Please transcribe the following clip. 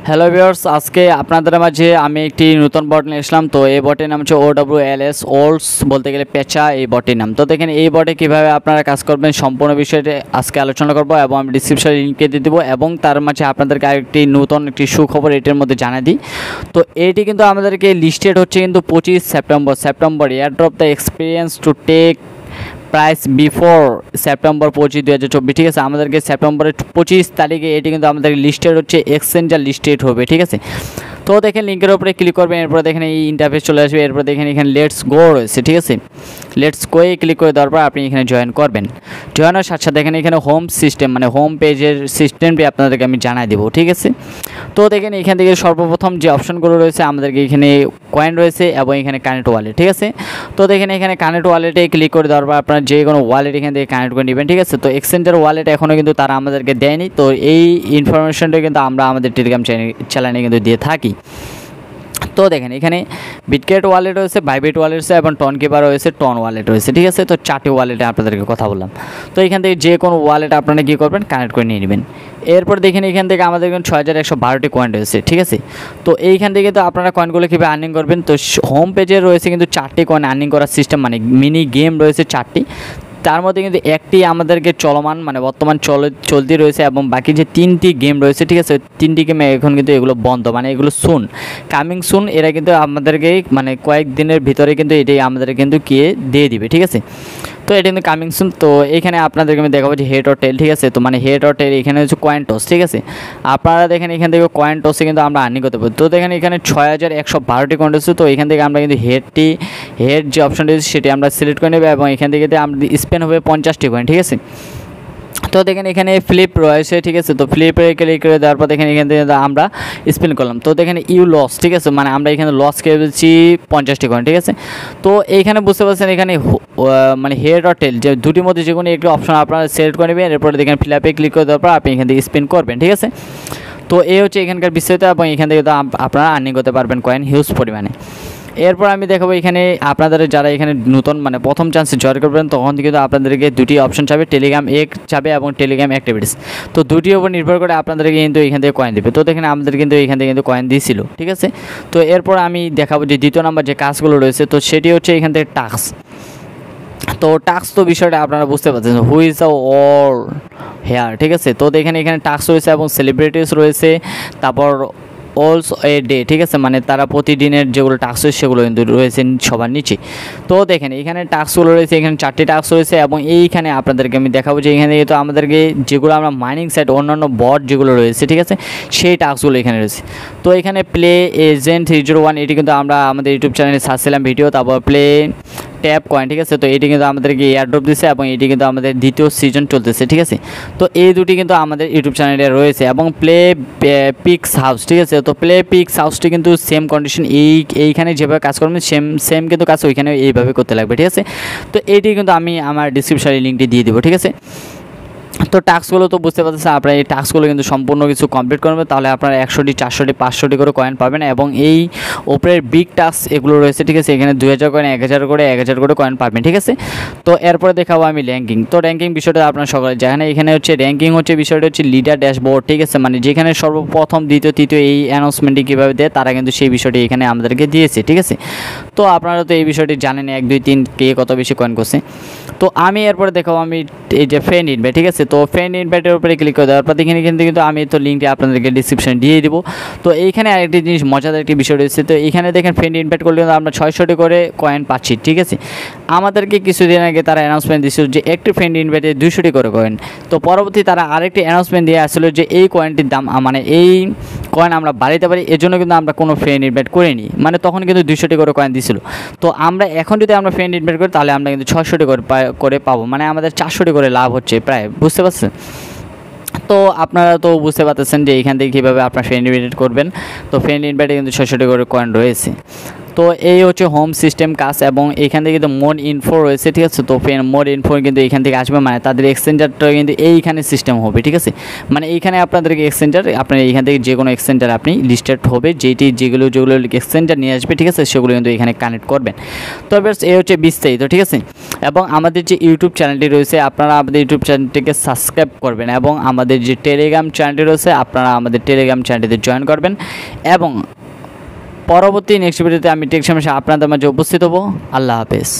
Hello viewers, আজকে আপনাদের মাঝে আমি একটি নতুন বট নিয়ে আসলাম। তো এই বটের নাম হচ্ছে OWLS ওল্ডস, বলতে গেলে পেঁচা এই বটের নাম। তো দেখেন এই বটে কীভাবে আপনারা কাজ করবেন সম্পূর্ণ বিষয়টি আজকে আলোচনা করব এবং আমি ডিসক্রিপশনে লিঙ্কে দিয়ে দেবো এবং তার মাঝে আপনাদেরকে আরেকটি নতুন একটি সুখবর এটির মধ্যে জানিয়ে দিই। তো এইটি কিন্তু আমাদেরকে লিস্টেড হচ্ছে কিন্তু 25 September airdrop the experience to take price before September 25, 2024। ঠিক আছে, আমাদেরকে সেপ্টেম্বরের 25 তারিখে এটি কিন্তু আমাদের লিস্টেড হচ্ছে, এক্সচেঞ্জার লিস্টেড হবে। ঠিক আছে, তো দেখেন লিঙ্কের উপরে ক্লিক করবেন, এরপর দেখেন এই ইন্টারফেস চলে আসবে। এরপর দেখেন এখানে লেটস গো রয়েছে। ঠিক আছে, লেটস গোয়ে ক্লিক করে দেওয়ার পর আপনি এখানে জয়েন করবেন। জয়েন হওয়ার সাথে সাথে দেখেন এখানে হোম সিস্টেম মানে হোম পেজের সিস্টেমটি আপনাদেরকে আমি জানাই দেবো। ঠিক আছে, তো দেখেন এখান থেকে সর্বপ্রথম যে অপশনগুলো রয়েছে আমাদেরকে এখানে কয়েন রয়েছে এবং এখানে কানেক্ট ওয়ালেট। ঠিক আছে, তো দেখেন এখানে কানেক্ট ওয়ালেটে ক্লিক করে দেওয়ার পর আপনার যে কোনো ওয়ালেট এখান থেকে কানেক্ট করে নেবেন। ঠিক আছে, তো এক্সচেঞ্জের ওয়ালেট এখনও কিন্তু তারা আমাদেরকে দেয়নি। তো এই ইনফরমেশনটা কিন্তু আমরা আমাদের টেলিগ্রাম চ্যানেলে কিন্তু দিয়ে থাকি। তো দেখেন এখানে বিটকেট ওয়ালেট রয়েছে, বাইবিট ওয়ালেট রয়েছে এবং টন কিপার রয়েছে, টন ওয়ালেট রয়েছে। ঠিক আছে, তো 4টি ওয়ালেটে আপনাদেরকে কথা বললাম। তো এখান থেকে যে কোনো ওয়ালেট আপনারা কী করবেন, কানেক্ট করে নিয়ে নেবেন। এরপর দেখেন এখান থেকে আমাদের 6112টি কয়েন রয়েছে। ঠিক আছে, তো এইখান থেকে তো আপনারা কয়েনগুলো কীভাবে আর্নিং করবেন, তো হোম পেজে রয়েছে কিন্তু 4টি কয়েন আর্নিং করার সিস্টেম, মানে মিনি গেম রয়েছে 4টি। তার মধ্যে কিন্তু একটি আমাদেরকে চলমান মানে বর্তমান চলতি রয়েছে এবং বাকি যে 3টি গেম রয়েছে। ঠিক আছে, 3টি গেমে এখন কিন্তু এগুলো বন্ধ, মানে এগুলো সুন কামিং সুন। এরা কিন্তু আমাদেরকে মানে কয়েকদিনের ভিতরে কিন্তু এটাই আমাদের কিন্তু দিয়ে দিবে। ঠিক আছে, তো এটা কিন্তু কামিং সুন। তো এখানে আপনাদেরকে আমি দেখাবো যে হেড অর টেল। ঠিক আছে, তো মানে হেড অর টেল এখানে হচ্ছে কয়েন টস। ঠিক আছে, আপনারা দেখেন এখান থেকে কয়েন টসে কিন্তু আমরা আর্নিং করতে পারি। তো দেখেন এখানে 6112টি কয়েন টস। তো এখান থেকে আমরা কিন্তু হেড যে অপশনটি আছে সেটি আমরা সিলেক্ট করে নেব এবং এখান থেকে আমরা স্পেন হবে 50টি কয়েন। ঠিক আছে, তো দেখেন এখানে ফ্লিপ রয়েছে। ঠিক আছে, তো ফ্লিপে ক্লিক করে দেওয়ার পর দেখেন এখান থেকে আমরা স্পিন করলাম। তো দেখেন ইউ লস। ঠিক আছে, মানে আমরা এখানে লস খেয়েছি 50টি কয়েন। ঠিক আছে, তো এইখানে বুঝতে পারছেন এখানে মানে হেড অর টেল যে দুটির মধ্যে যে কোনো একটি অপশন আপনারা সিলেক্ট করে নেবেন। এরপরে দেখেন ফ্লিপে ক্লিক করে দেওয়ার পর আপনি এখান থেকে স্পিন করবেন। ঠিক আছে, তো এই হচ্ছে এখানকার বিস্তারিত এবং এখান থেকে তো আপনারা আর্নিং করতে পারবেন কয়েন হিউজ পরিমাণে। এরপর আমি দেখাবো এখানে আপনাদের যারা এখানে নতুন মানে প্রথম চান্সে জয়েন করবেন তখন কিন্তু আপনাদেরকে দুটি অপশন চাবে, টেলিগ্রাম চাবে এবং টেলিগ্রাম অ্যাক্টিভিটিস। তো দুটির উপর নির্ভর করে আপনাদেরকে কিন্তু এখান থেকে কয়েন দেবে। তো দেখেন আমাদের কিন্তু এখান থেকে কিন্তু কয়েন দিয়েছিল। ঠিক আছে, তো এরপর আমি দেখাবো যে দ্বিতীয় নাম্বার যে কাজগুলো রয়েছে, তো সেটি হচ্ছে এখান থেকে টাস্ক। তো টাস্ক তো বিষয়টা আপনারা বুঝতে পারছেন, who is the all here. ঠিক আছে, তো দেখেন এখানে টাস্ক রয়েছে এবং সেলিব্রিটিস রয়েছে, তারপর অলসো এ ডে। ঠিক আছে, মানে তারা প্রতিদিনের যেগুলো টাস্ক রয়েছে সেগুলো কিন্তু রয়েছে সবার নিচে। তো দেখেন এখানে টাস্কগুলো রয়েছে, এখানে 4টি টাস্ক রয়েছে এবং এইখানে আপনাদেরকে আমি দেখাবো যে এখানে তো আমাদেরকে যেগুলো আমরা মাইনিং সাইট অন্যান্য বট যেগুলো রয়েছে। ঠিক আছে, সেই টাস্কগুলো এখানে রয়েছে। তো এখানে প্লে এজেন্ট 301 এটি কিন্তু আমরা আমাদের ইউটিউব চ্যানেলে সার্চছিলাম ভিডিও, তারপর প্লে ট্যাপ কয়েন। ঠিক আছে, তো এটি কিন্তু আমাদেরকে এয়ারড্রপ দিচ্ছে এবং এটি কিন্তু আমাদের দ্বিতীয় সিজন চলতেছে। ঠিক আছে, তো এই দুটি কিন্তু আমাদের ইউটিউব চ্যানেলে রয়েছে এবং প্লে পিক্স হাউস। ঠিক আছে, তো প্লে পিক্স হাউসটি কিন্তু সেম কন্ডিশন, এইখানে যেভাবে কাজ করবেন সেম কিন্তু কাজ ওইখানে এইভাবে করতে লাগবে। ঠিক আছে, তো এইটি কিন্তু আমি আমার ডিসক্রিপশনে লিঙ্কটি দিয়ে দেবো। ঠিক আছে, তো টাস্কগুলো তো বুঝতে পারতেছেন, আপনারা এই টাস্কগুলো কিন্তু সম্পূর্ণ কিছু কমপ্লিট করবেন, তাহলে আপনারা 100টি 400টি 500টি করে কয়েন পাবেন এবং এই ওপরের বিগ টাস্ক এগুলো রয়েছে। ঠিক আছে, এখানে 2000 কয়েন 1000 করে কয়েন পাবেন। ঠিক আছে, তো এরপরে দেখাবো আমি র্যাঙ্কিং। তো র্যাঙ্কিং বিষয়টা আপনারা সকলে যেখানে এখানে হচ্ছে র্যাঙ্কিং হচ্ছে বিষয়টা হচ্ছে লিডার ড্যাশবোর্ড। ঠিক আছে, মানে যেখানে সর্বপ্রথম দ্বিতীয় তৃতীয় এই অ্যানাউন্সমেন্টটি কীভাবে দেয় তারা কিন্তু সেই বিষয়টি এখানে আমাদেরকে দিয়েছে। ঠিক আছে, তো আপনারা তো এই বিষয়টি জানেন 1 2 3 কে কত বেশি কয়েন করছে। তো আমি এরপরে দেখাবো আমি এই যে ফ্রেন্ড ইনভাইট। ঠিক আছে, তো ফ্রেন্ড ইনভাইটের উপরে ক্লিক করে দেওয়ার পর এখানে কিন্তু আমি তো লিঙ্কটি আপনাদেরকে ডিসক্রিপশনে দিয়ে দেবো। তো এইখানে আরেকটি জিনিস মজাদার একটি বিষয় রয়েছে, তো এখানে দেখেন ফ্রেন্ড ইনভাইট করলে আমরা 600টি করে কয়েন পাচ্ছি। ঠিক আছে, আমাদেরকে কিছুদিন আগে তারা অ্যানাউন্সমেন্ট দিয়েছিল যে একটি ফ্রেন্ড ইনভাইটে 200টি করে কয়েন। তো পরবর্তী তারা আরেকটি অ্যানাউন্সমেন্ট দিয়ে আসলো যে এই কয়েনটির দাম মানে এই কয়েন আমরা বাড়াতে পারি, এজন্য কিন্তু আমরা কোনো ফ্রেন্ড ইনভাইট করিনি, মানে তখন কিন্তু 200টি করে কয়েন দিয়েছিল। তো আমরা এখন যদি আমরা ফ্রেন্ড ইনভাইট করি তাহলে আমরা কিন্তু 600টি করে পাবো, মানে আমাদের 400টি করে লাভ হচ্ছে প্রায়, বুঝতে পারছেন। তো আপনারা তো বুঝতে পারতেছেন যে এখান থেকে কীভাবে আপনার ফ্রেন্ড ইনভাইট করবেন। তো ফ্রেন্ড ইনভাইটে কিন্তু 600টি করে কয়েন রয়েছে। তো এই হচ্ছে হোম সিস্টেম কাজ এবং এখান থেকে কিন্তু মোড ইনফো রয়েছে, ঠিক আছে। তো মোড ইনফো কিন্তু এখান থেকে আসবে, মানে তাদের এক্সচেঞ্জারটা কিন্তু এইখানে সিস্টেম হবে, ঠিক আছে। মানে এইখানে আপনাদেরকে এক্সচেঞ্জার আপনার এইখান থেকে যে কোনো এক্সচেঞ্জার আপনি লিস্টেড হবে, যেগুলো এক্সচেঞ্জার নিয়ে আসবে, ঠিক আছে, সেগুলো কিন্তু এখানে কানেক্ট করবেন। তো বেশ এই হচ্ছে বিস্তারিত, ঠিক আছে। এবং আমাদের যে ইউটিউব চ্যানেলটি রয়েছে আপনারা আমাদের ইউটিউব চ্যানেলটিকে সাবস্ক্রাইব করবেন এবং আমাদের যে টেলিগ্রাম চ্যানেলটি রয়েছে আপনারা আমাদের টেলিগ্রাম চ্যানেলটিতে জয়েন করবেন। এবং পরবর্তী নেক্সট ভিডিওতে আমি টেক সমস্যা আপনাদের মাঝে উপস্থিত হব। আল্লাহ হাফেজ।